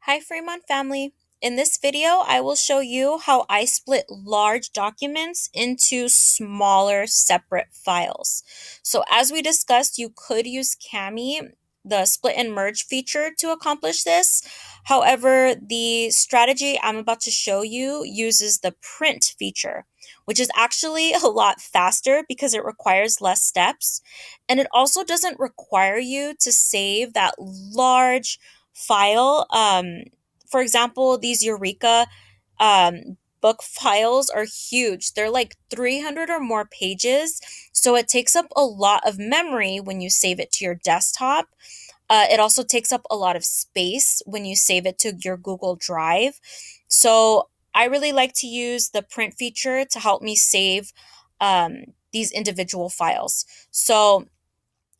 Hi Fremont family. In this video, I will show you how I split large documents into smaller separate files. So as we discussed, you could use Kami, the split and merge feature to accomplish this. However, the strategy I'm about to show you uses the print feature, which is actually a lot faster because it requires less steps. And it also doesn't require you to save that large file. For example, these Eureka book files are huge. They're like 300 or more pages. So it takes up a lot of memory when you save it to your desktop. It also takes up a lot of space when you save it to your Google Drive. So I really like to use the print feature to help me save these individual files. So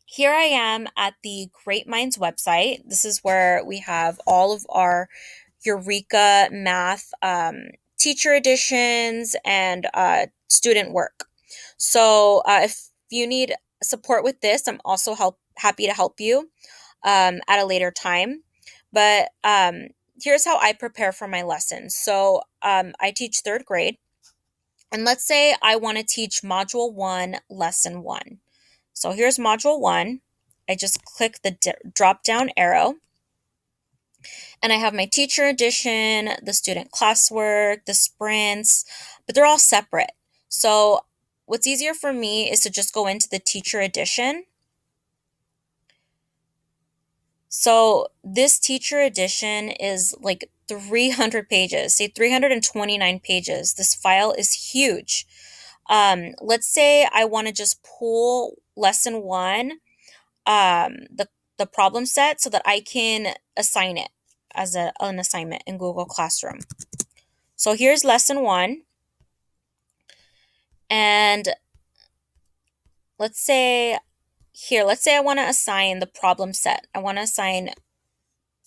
here I am at the Great Minds website. This is where we have all of our Eureka Math teacher editions and student work. So if you need support with this, I'm also happy to help you at a later time. But here's how I prepare for my lessons. So I teach third grade, and let's say I want to teach Module 1, Lesson 1. So here's Module 1. I just click the drop down arrow, and I have my teacher edition, the student classwork, the sprints, but they're all separate. So what's easier for me is to just go into the teacher edition. So this teacher edition is like 300 pages, say 329 pages. This file is huge. Let's say I want to just pull lesson 1, the problem set, so that I can assign it as an assignment in Google Classroom. So here's lesson 1, and let's say I want to assign the problem set. I want to assign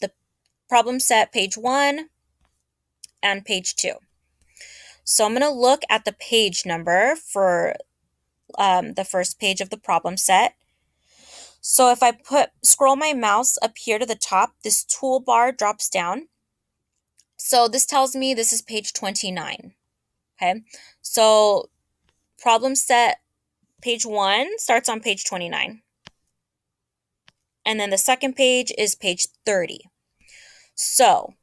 the problem set page 1 and page 2. So I'm going to look at the page number for the first page of the problem set. So if I scroll my mouse up here to the top, this toolbar drops down. So this tells me this is page 29. Okay. So problem set page 1 starts on page 29. And then the second page is page 30. So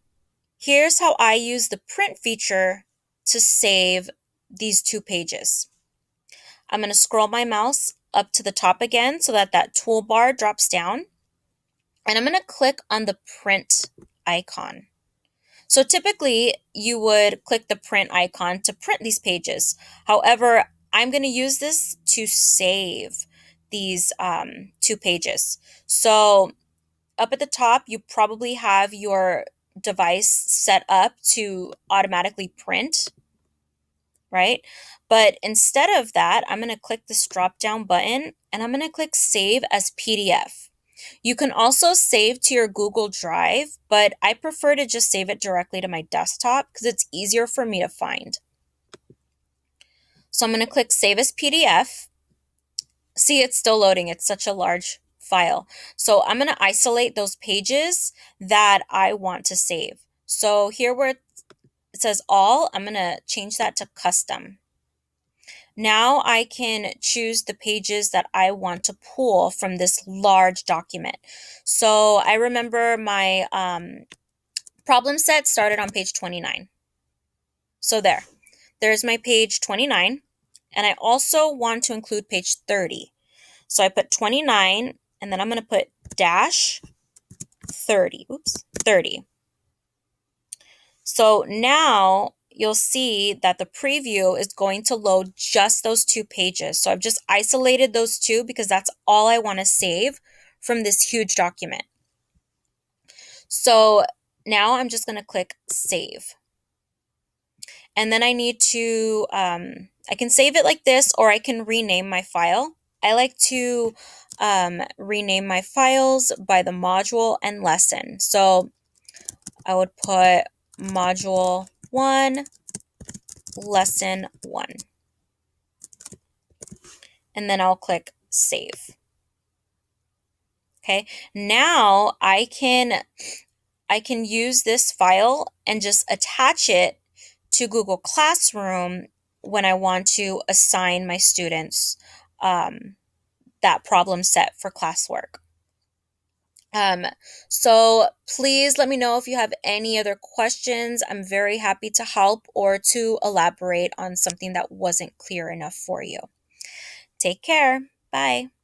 here's how I use the print feature to save these 2 pages. I'm going to scroll my mouse up to the top again so that toolbar drops down. And I'm going to click on the print icon. So typically you would click the print icon to print these pages. However, I'm going to use this to save these 2 pages. So up at the top, you probably have your device set up to automatically print, right? But instead of that, I'm going to click this drop down button and I'm going to click Save as PDF. You can also save to your Google Drive, but I prefer to just save it directly to my desktop because it's easier for me to find. So I'm going to click Save as PDF. See, it's still loading. It's such a large file. So I'm going to isolate those pages that I want to save. So here where it says all, I'm going to change that to custom. Now I can choose the pages that I want to pull from this large document. So I remember my problem set started on page 29. So there's my page 29. And I also want to include page 30. So I put 29 and then I'm going to put dash 30. 30. So now you'll see that the preview is going to load just those 2 pages. So I've just isolated those 2 because that's all I want to save from this huge document. So now I'm just going to click Save. And then I need to, I can save it like this, or I can rename my file. I like to rename my files by the module and lesson. So I would put module 1, lesson 1. And then I'll click Save. Okay, now I can I can use this file and just attach it to Google Classroom when I want to assign my students that problem set for classwork. Um, so please let me know if you have any other questions. I'm very happy to help or to elaborate on something that wasn't clear enough for you. Take care. Bye.